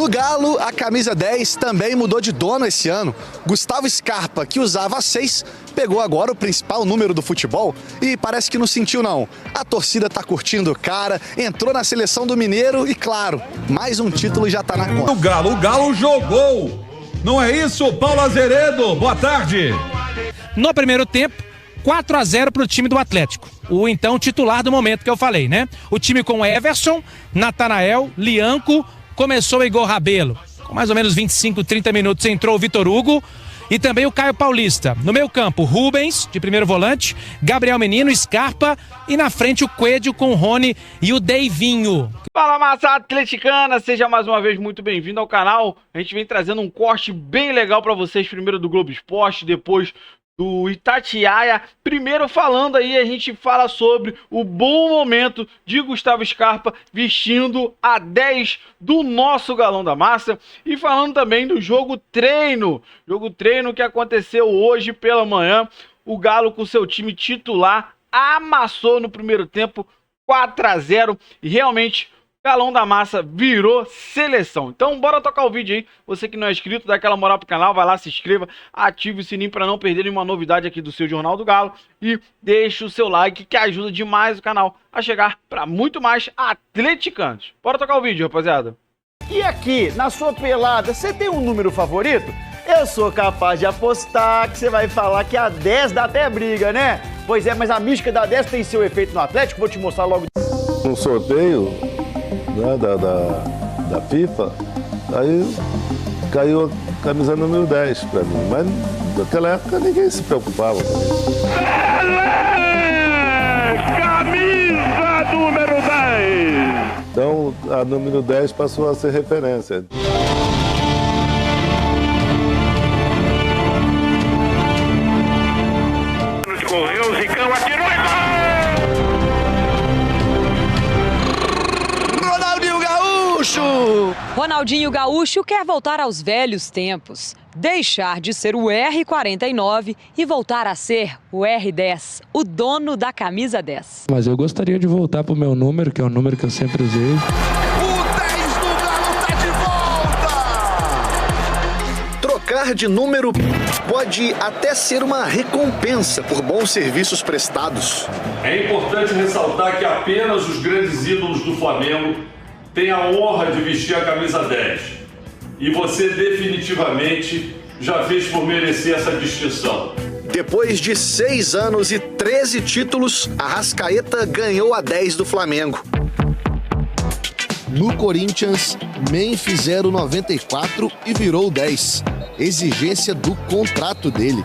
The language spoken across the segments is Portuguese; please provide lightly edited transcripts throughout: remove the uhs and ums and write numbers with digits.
No Galo, a camisa 10 também mudou de dono esse ano. Gustavo Scarpa, que usava a 6, pegou agora o principal número do futebol e parece que não sentiu não. A torcida tá curtindo o cara, entrou na seleção do Mineiro e, claro, mais um título já tá na conta. O Galo jogou! Não é isso, Paulo Azeredo? Boa tarde! No primeiro tempo, 4-0 pro time do Atlético. O então titular do momento que eu falei, né? O time com Everson, Natanael, Lianco, começou o Igor Rabelo. Com mais ou menos 25, 30 minutos entrou o Vitor Hugo e também o Caio Paulista. No meio campo, Rubens, de primeiro volante, Gabriel Menino, Scarpa e na frente o Coelho com o Rony e o Deivinho. Fala, massa atleticana, seja mais uma vez muito bem-vindo ao canal. A gente vem trazendo um corte bem legal para vocês, primeiro do Globo Esporte, depois do Itatiaia. Primeiro falando aí, a gente fala sobre o bom momento de Gustavo Scarpa vestindo a 10 do nosso Galão da Massa e falando também do jogo treino que aconteceu hoje pela manhã. O Galo com seu time titular amassou no primeiro tempo 4-0 e realmente Galão da Massa virou seleção. Então bora tocar o vídeo aí. Você que não é inscrito, dá aquela moral pro canal, vai lá, se inscreva, ative o sininho para não perder nenhuma novidade aqui do seu Jornal do Galo e deixe o seu like que ajuda demais o canal a chegar para muito mais atleticanos. Bora tocar o vídeo, rapaziada. E aqui, na sua pelada, você tem um número favorito? Eu sou capaz de apostar que você vai falar que a 10 dá até briga, né? Pois é, mas a mística da 10 tem seu efeito no Atlético, vou te mostrar logo. Um sorteio, né, da FIFA, aí caiu a camisa número 10 pra mim, mas naquela época ninguém se preocupava. Camisa número 10! Então a número 10 passou a ser referência. Correu o Zicão, atirou e Ronaldinho Gaúcho quer voltar aos velhos tempos, deixar de ser o R49 e voltar a ser o R10, o dono da camisa 10. Mas eu gostaria de voltar pro meu número, que é o número que eu sempre usei. O 10 do Galo tá de volta! Trocar de número pode até ser uma recompensa por bons serviços prestados. É importante ressaltar que apenas os grandes ídolos do Flamengo têm a honra de vestir a camisa 10. E você definitivamente já fez por merecer essa distinção. Depois de 6 anos e 13 títulos, Arrascaeta ganhou a 10 do Flamengo. No Corinthians, Memphis 094 e virou 10. Exigência do contrato dele.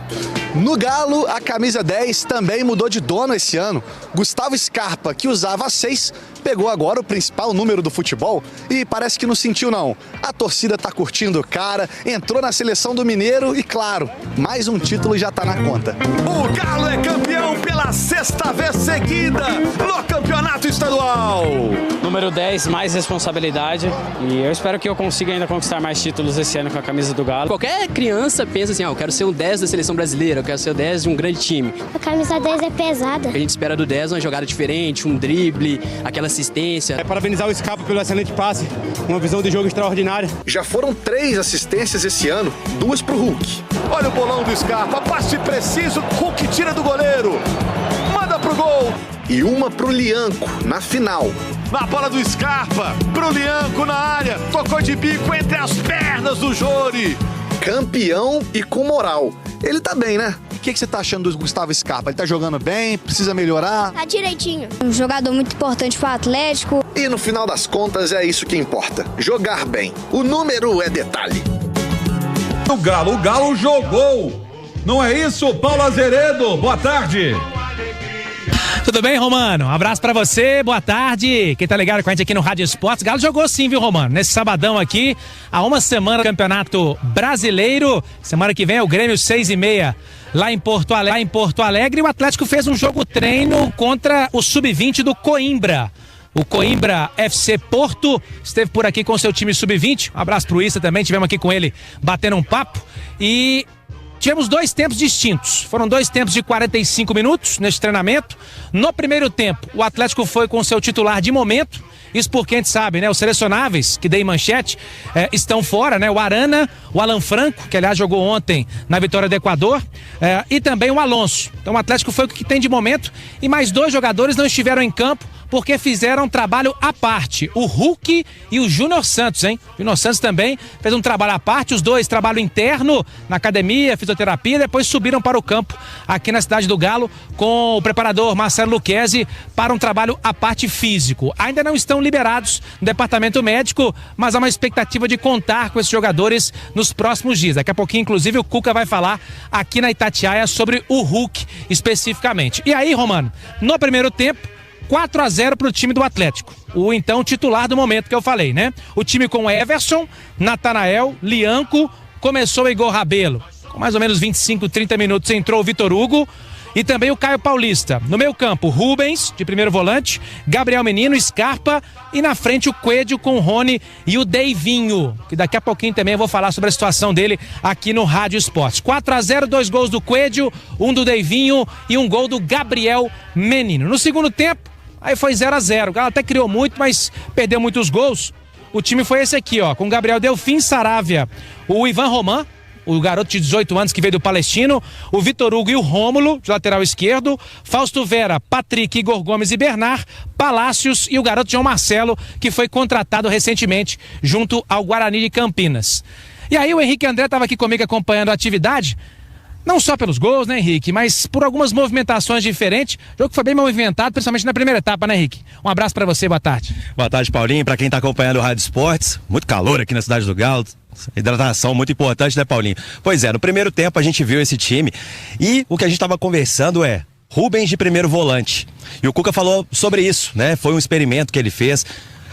No Galo, a camisa 10 também mudou de dono esse ano. Gustavo Scarpa, que usava a 6, pegou agora o principal número do futebol e parece que não sentiu não. A torcida tá curtindo o cara, entrou na seleção do Mineiro e, claro, mais um título já tá na conta. O Galo é campeão pela 6ª vez seguida no campeonato estadual. Número 10, mais responsabilidade, e eu espero que eu consiga ainda conquistar mais títulos esse ano com a camisa do Galo. Qualquer criança pensa assim, eu quero ser um 10 da seleção brasileira, eu quero ser o 10 de um grande time. A camisa 10 é pesada. A gente espera do 10 uma jogada diferente, um drible, aquela assistência. Parabenizar o Scarpa pelo excelente passe, uma visão de jogo extraordinária. Já foram 3 assistências esse ano, 2 pro Hulk. Olha o bolão do Scarpa, passe preciso, Hulk tira do goleiro, manda pro gol. E uma pro Lianco, na final. Na bola do Scarpa, pro Lianco na área, tocou de bico entre as pernas do Jori. Campeão e com moral. Ele tá bem, né? O que você tá achando do Gustavo Scarpa? Ele tá jogando bem? Precisa melhorar? Tá direitinho. Um jogador muito importante pro Atlético. E no final das contas é isso que importa. Jogar bem. O número é detalhe. O Galo jogou! Não é isso, Paulo Azeredo? Boa tarde! Tudo bem, Romano? Um abraço pra você, boa tarde. Quem tá ligado com a gente aqui no Rádio Esportes, Galo jogou sim, viu, Romano? Nesse sabadão aqui, há uma semana do Campeonato Brasileiro. Semana que vem é o Grêmio 6h30 lá em Porto Alegre. E o Atlético fez um jogo treino contra o Sub-20 do Coimbra. O Coimbra FC Porto esteve por aqui com seu time Sub-20. Um abraço pro Issa também, tivemos aqui com ele batendo um papo. E tivemos 2 tempos distintos. Foram 2 tempos de 45 minutos nesse treinamento. No primeiro tempo, o Atlético foi com seu titular de momento Isso porque a gente sabe, né? Os selecionáveis que dei manchete estão fora, né? O Arana, o Alan Franco, que aliás jogou ontem na vitória do Equador, e também o Alonso. Então o Atlético foi o que tem de momento e mais 2 jogadores não estiveram em campo porque fizeram um trabalho à parte. O Hulk e o Júnior Santos, hein? O Júnior Santos também fez um trabalho à parte, os dois trabalho interno na academia, fisioterapia, depois subiram para o campo aqui na Cidade do Galo com o preparador Marcelo Lucchesi para um trabalho à parte físico. Ainda não estão liberados no departamento médico, mas há uma expectativa de contar com esses jogadores nos próximos dias. Daqui a pouquinho, inclusive, o Cuca vai falar aqui na Itatiaia sobre o Hulk especificamente. E aí, Romano, no primeiro tempo, 4-0 para o time do Atlético. O então titular do momento que eu falei, né? O time com Everson, Natanael, Lianco, começou o Igor Rabelo. Com mais ou menos 25, 30 minutos entrou o Vitor Hugo e também o Caio Paulista. No meio campo, Rubens, de primeiro volante, Gabriel Menino, Scarpa e na frente o Coelho com o Rony e o Deivinho, que daqui a pouquinho também eu vou falar sobre a situação dele aqui no Rádio Esportes. 4-0, 2 gols do Coelho, um do Deivinho e um gol do Gabriel Menino. No segundo tempo, aí foi 0-0. O Galo até criou muito, mas perdeu muitos gols. O time foi esse aqui, ó, com Gabriel Delfim, Saravia, o Ivan Roman, o garoto de 18 anos que veio do Palestino, o Vitor Hugo e o Rômulo, de lateral esquerdo, Fausto Vera, Patrick, Igor Gomes e Bernard, Palácios e o garoto João Marcelo, que foi contratado recentemente junto ao Guarani de Campinas. E aí o Henrique André estava aqui comigo acompanhando a atividade, não só pelos gols, né, Henrique, mas por algumas movimentações diferentes. O jogo foi bem movimentado, principalmente na primeira etapa, né, Henrique? Um abraço pra você, boa tarde. Boa tarde, Paulinho. Pra quem tá acompanhando o Rádio Esportes, muito calor aqui na Cidade do Galo. Hidratação muito importante, né, Paulinho? Pois é, no primeiro tempo a gente viu esse time e o que a gente tava conversando é Rubens de primeiro volante. E o Cuca falou sobre isso, né? Foi um experimento que ele fez.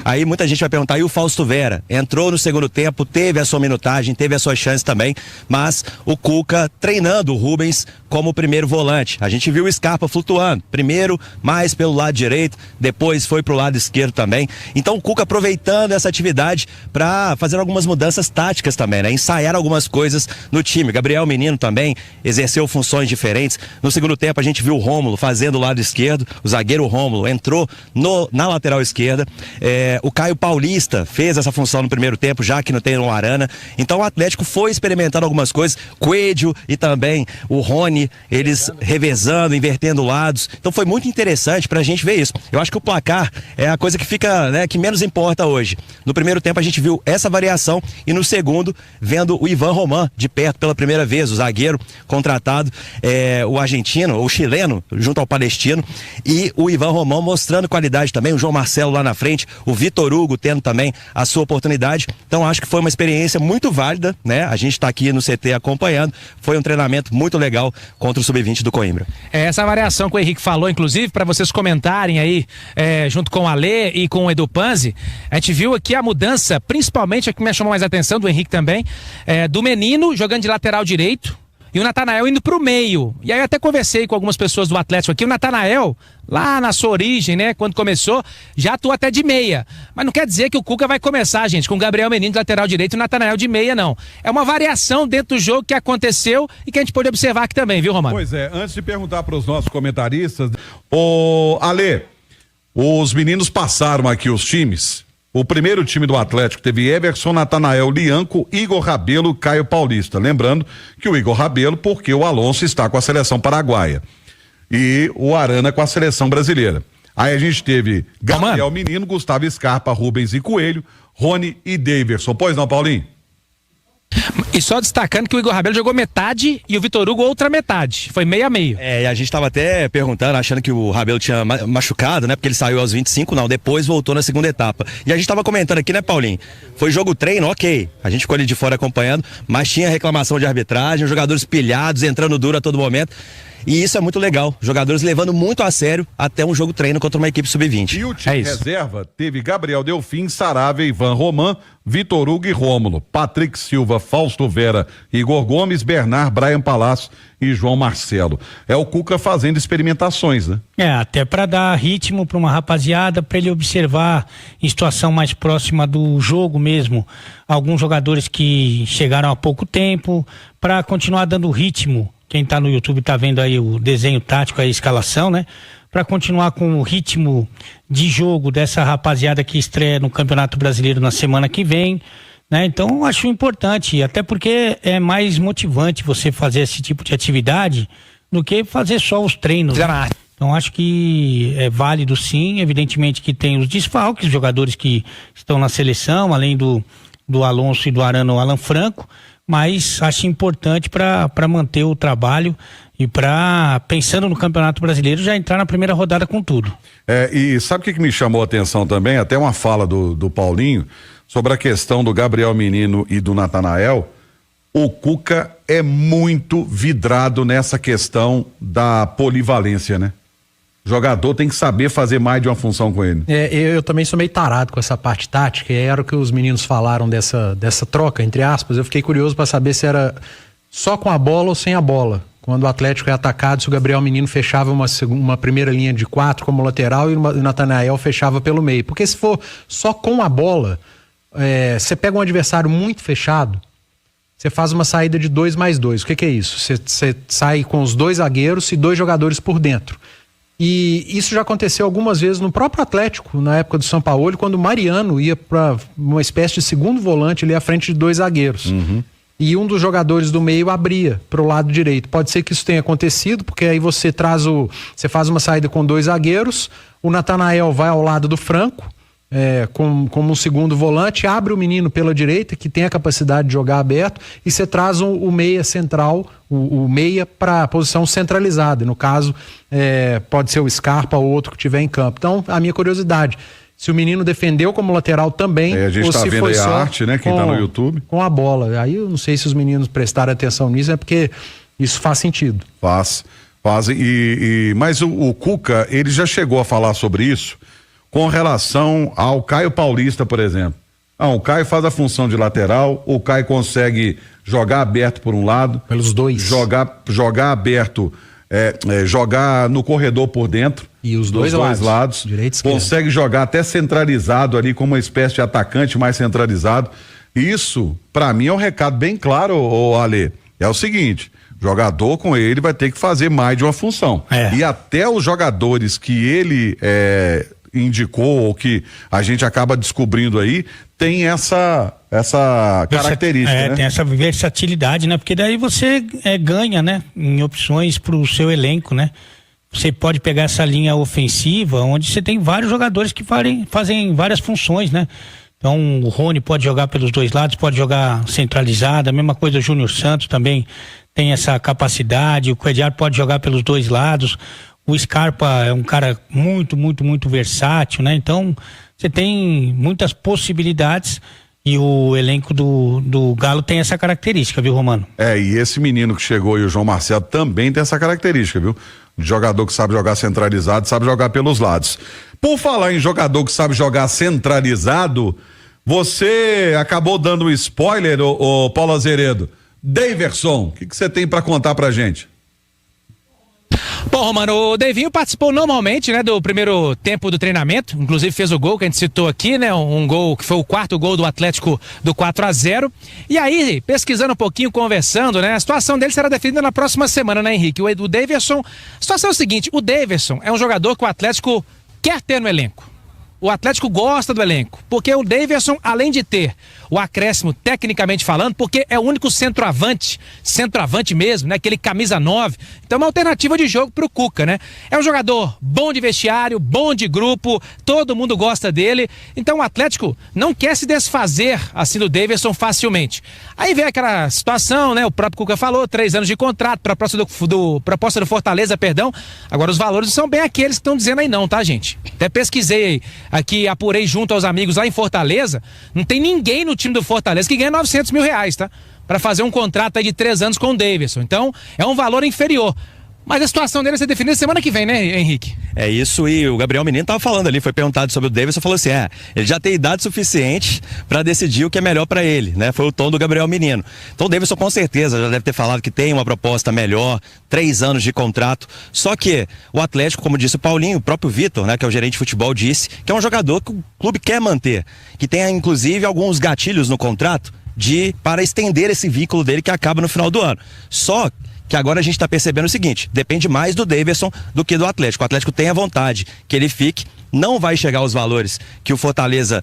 Aí muita gente vai perguntar, e o Fausto Vera? Entrou no segundo tempo, teve a sua minutagem, teve a sua chance também, mas o Cuca treinando o Rubens como primeiro volante. A gente viu o Scarpa flutuando, primeiro mais pelo lado direito, depois foi pro lado esquerdo também. Então o Cuca aproveitando essa atividade para fazer algumas mudanças táticas também, né? Ensaiar algumas coisas no time. Gabriel Menino também exerceu funções diferentes. No segundo tempo a gente viu o Rômulo fazendo o lado esquerdo, o zagueiro Rômulo entrou na lateral esquerda. O Caio Paulista fez essa função no primeiro tempo, já que não tem o Arana. Então o Atlético foi experimentando algumas coisas. Coelho e também o Rony, eles revezando, invertendo lados. Então foi muito interessante pra gente ver isso. Eu acho que o placar é a coisa que fica, né, que menos importa hoje. No primeiro tempo a gente viu essa variação e no segundo, vendo o Ivan Roman de perto pela primeira vez, o zagueiro contratado, o argentino, o chileno, junto ao palestino, e o Ivan Roman mostrando qualidade também, o João Marcelo lá na frente, o Vitor Hugo tendo também a sua oportunidade. Então acho que foi uma experiência muito válida, né? A gente está aqui no CT acompanhando. Foi um treinamento muito legal contra o Sub-20 do Coimbra. Essa variação que o Henrique falou, inclusive, para vocês comentarem aí, junto com o Alê e com o Edu Panzi, a gente viu aqui a mudança, principalmente, a que me chamou mais a atenção, do Henrique também, do Menino jogando de lateral direito, e o Natanael indo pro meio. E aí eu até conversei com algumas pessoas do Atlético aqui. O Natanael, lá na sua origem, né, quando começou, já atuou até de meia. Mas não quer dizer que o Cuca vai começar, gente, com o Gabriel Menino de lateral direito e o Natanael de meia, não. É uma variação dentro do jogo que aconteceu e que a gente pode observar aqui também, viu, Romano? Pois é, antes de perguntar para os nossos comentaristas, Alê, os meninos passaram aqui os times. O primeiro time do Atlético teve Everson, Natanael, Lianco, Igor Rabelo, Caio Paulista. Lembrando que o Igor Rabelo, porque o Alonso está com a seleção paraguaia. E o Arana com a seleção brasileira. Aí a gente teve Gabriel Menino, Gustavo Scarpa, Rubens e Coelho, Rony e Daverson. Pois não, Paulinho? E só destacando que o Igor Rabelo jogou metade e o Vitor Hugo outra metade. Foi meio a meio. E a gente tava até perguntando, achando que o Rabelo tinha machucado, né? Porque ele saiu aos 25, não. Depois voltou na segunda etapa. E a gente tava comentando aqui, né, Paulinho? Foi jogo treino, ok. A gente ficou ali de fora acompanhando, mas tinha reclamação de arbitragem, os jogadores pilhados, entrando duro a todo momento. E isso é muito legal. Jogadores levando muito a sério até um jogo treino contra uma equipe sub-20. E o time reserva teve Gabriel Delfim, Saravia, Ivan Roman, Vitor Hugo e Rômulo, Patrick Silva, Fausto Vera, Igor Gomes, Bernard, Brian Palácio e João Marcelo. É o Cuca fazendo experimentações, né? Até para dar ritmo para uma rapaziada, para ele observar em situação mais próxima do jogo mesmo, alguns jogadores que chegaram há pouco tempo, para continuar dando ritmo. Quem tá no YouTube tá vendo aí o desenho tático, a escalação, né? para continuar com o ritmo de jogo dessa rapaziada que estreia no Campeonato Brasileiro na semana que vem, né? Então acho importante, até porque é mais motivante você fazer esse tipo de atividade do que fazer só os treinos. Então acho que é válido sim, evidentemente que tem os desfalques, os jogadores que estão na seleção, além do Alonso e do Arana, o Alan Franco, mas acho importante para manter o trabalho e para, pensando no Campeonato Brasileiro, já entrar na primeira rodada com tudo. E sabe o que me chamou a atenção também? Até uma fala do Paulinho sobre a questão do Gabriel Menino e do Natanael. O Cuca é muito vidrado nessa questão da polivalência, né? O jogador tem que saber fazer mais de uma função com ele. Eu também sou meio tarado com essa parte tática, era o que os meninos falaram dessa troca, entre aspas. Eu fiquei curioso para saber se era só com a bola ou sem a bola. Quando o Atlético é atacado, se o Gabriel Menino fechava uma primeira linha de 4 como lateral e o Natanael fechava pelo meio. Porque se for só com a bola, você pega um adversário muito fechado, você faz uma saída de 2+2. O que é isso? Você sai com os 2 zagueiros e 2 jogadores por dentro. E isso já aconteceu algumas vezes no próprio Atlético, na época do Sampaoli, quando o Mariano ia para uma espécie de segundo volante ali à frente de 2 zagueiros. E um dos jogadores do meio abria para o lado direito. Pode ser que isso tenha acontecido, porque aí você faz uma saída com 2 zagueiros, o Natanael vai ao lado do Franco, como um segundo volante, abre o menino pela direita, que tem a capacidade de jogar aberto, e você traz o meia central, o meia para a posição centralizada. No caso, pode ser o Scarpa ou outro que estiver em campo. Então, a minha curiosidade, se o menino defendeu como lateral também, a gente ou está se vendo foi aí só a arte, né? Quem está no YouTube. Com a bola. Aí eu não sei se os meninos prestaram atenção nisso, porque isso faz sentido. Fazem. Mas o Cuca, ele já chegou a falar sobre isso com relação ao Caio Paulista, por exemplo. O Caio faz a função de lateral, o Caio consegue jogar aberto por um lado. Pelos dois. Jogar aberto, jogar no corredor por dentro. E os dois lados. Direita e esquerda. Consegue jogar até centralizado ali, como uma espécie de atacante mais centralizado. Isso, pra mim, é um recado bem claro, Ale. É o seguinte, jogador com ele vai ter que fazer mais de uma função. E até os jogadores que ele indicou, ou que a gente acaba descobrindo aí, tem essa característica, né? Tem essa versatilidade, né? Porque daí você ganha, né? Em opções pro seu elenco, né? Você pode pegar essa linha ofensiva, onde você tem vários jogadores que fazem várias funções, né? Então o Rony pode jogar pelos 2 lados, pode jogar centralizado, a mesma coisa o Júnior Santos também tem essa capacidade, o Cuellar pode jogar pelos 2 lados, o Scarpa é um cara muito, muito, muito versátil, né? Então você tem muitas possibilidades e o elenco do Galo tem essa característica, viu, Romano? E esse menino que chegou e o João Marcelo também tem essa característica, viu? Jogador que sabe jogar centralizado, sabe jogar pelos lados. Por falar em jogador que sabe jogar centralizado, você acabou dando um spoiler, ô Paulo Azeredo. Daverson, o que você tem para contar pra gente? Bom, Romano, o Deivinho participou normalmente, né, do primeiro tempo do treinamento, inclusive fez o gol que a gente citou aqui, né, um gol que foi o 4º gol do Atlético do 4-0. E aí, pesquisando um pouquinho, conversando, né, a situação dele será definida na próxima semana, né, Henrique? O Daverson, a situação é o seguinte, o Daverson é um jogador que o Atlético quer ter no elenco. O Atlético gosta do elenco, porque o Daverson, além de ter o acréscimo tecnicamente falando, porque é o único centroavante mesmo, né? Aquele camisa 9. Então é uma alternativa de jogo pro Cuca, né? É um jogador bom de vestiário, bom de grupo, todo mundo gosta dele. Então o Atlético não quer se desfazer assim do Daverson facilmente. Aí vem aquela situação, né? O próprio Cuca falou, 3 anos de contrato, proposta do Fortaleza, perdão. Agora os valores são bem aqueles que estão dizendo aí não, tá, gente? Até pesquisei aí. Aqui apurei junto aos amigos lá em Fortaleza, não tem ninguém no time do Fortaleza que ganha R$900 mil, tá? Para fazer um contrato aí de 3 anos com o Daverson. Então, é um valor inferior. Mas a situação dele vai ser definida semana que vem, né, Henrique? É isso, e o Gabriel Menino tava falando ali, foi perguntado sobre o Daverson, falou assim, ele já tem idade suficiente para decidir o que é melhor para ele, né? Foi o tom do Gabriel Menino. Então o Daverson com certeza já deve ter falado que tem uma proposta melhor, 3 anos de contrato, só que o Atlético, como disse o Paulinho, o próprio Vitor, né, que é o gerente de futebol, disse que é um jogador que o clube quer manter, que tem inclusive alguns gatilhos no contrato para estender esse vínculo dele que acaba no final do ano. Só que agora a gente está percebendo o seguinte, depende mais do Daverson do que do Atlético. O Atlético tem a vontade que ele fique, não vai chegar aos valores que o Fortaleza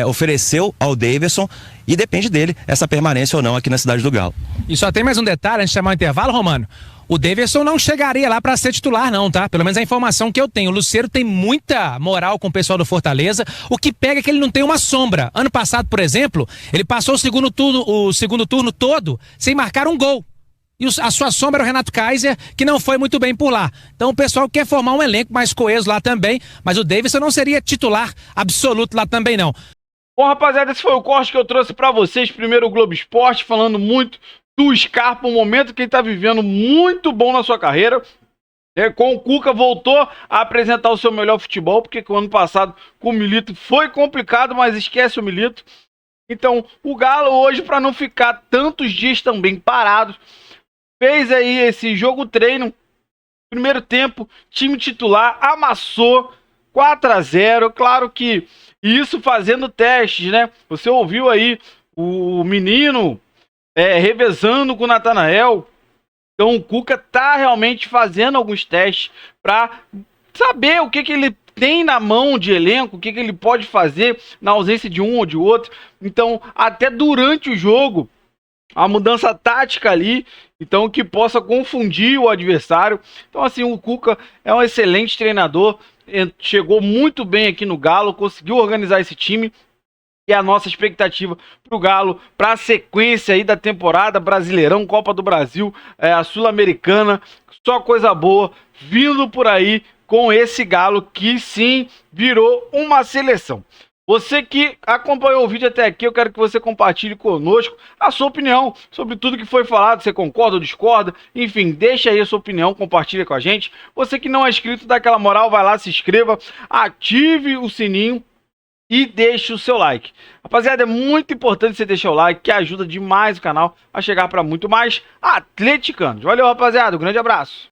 ofereceu ao Daverson e depende dele essa permanência ou não aqui na Cidade do Galo. E só tem mais um detalhe, antes de chamar o intervalo, Romano. O Daverson não chegaria lá para ser titular não, tá? Pelo menos a informação que eu tenho. O Lucero tem muita moral com o pessoal do Fortaleza. O que pega é que ele não tem uma sombra. Ano passado, por exemplo, ele passou o segundo turno todo sem marcar um gol. E a sua sombra era o Renato Kaiser, que não foi muito bem por lá. Então o pessoal quer formar um elenco mais coeso lá também, mas o Daverson não seria titular absoluto lá também não. Bom, rapaziada, esse foi o corte que eu trouxe pra vocês. Primeiro o Globo Esporte, falando muito do Scarpa, um momento que ele tá vivendo muito bom na sua carreira. Com o Cuca voltou a apresentar o seu melhor futebol, porque o ano passado com o Milito foi complicado, mas esquece o Milito. Então o Galo hoje, para não ficar tantos dias também parados, fez aí esse jogo treino, primeiro tempo, time titular, amassou 4-0, claro que isso fazendo testes, né? Você ouviu aí o menino revezando com o Natanael, então o Cuca tá realmente fazendo alguns testes para saber o que ele tem na mão de elenco, o que ele pode fazer na ausência de um ou de outro. Então, até durante o jogo, a mudança tática ali, então que possa confundir o adversário. Então assim, o Cuca é um excelente treinador, chegou muito bem aqui no Galo, conseguiu organizar esse time. E a nossa expectativa para o Galo, para a sequência aí da temporada, Brasileirão, Copa do Brasil, a Sul-Americana, só coisa boa vindo por aí com esse Galo que sim virou uma seleção. Você que acompanhou o vídeo até aqui, eu quero que você compartilhe conosco a sua opinião sobre tudo que foi falado. Você concorda ou discorda? Enfim, deixa aí a sua opinião, compartilha com a gente. Você que não é inscrito, dá aquela moral, vai lá, se inscreva, ative o sininho e deixe o seu like. Rapaziada, é muito importante você deixar o like, que ajuda demais o canal a chegar para muito mais atleticanos. Valeu, rapaziada, um grande abraço.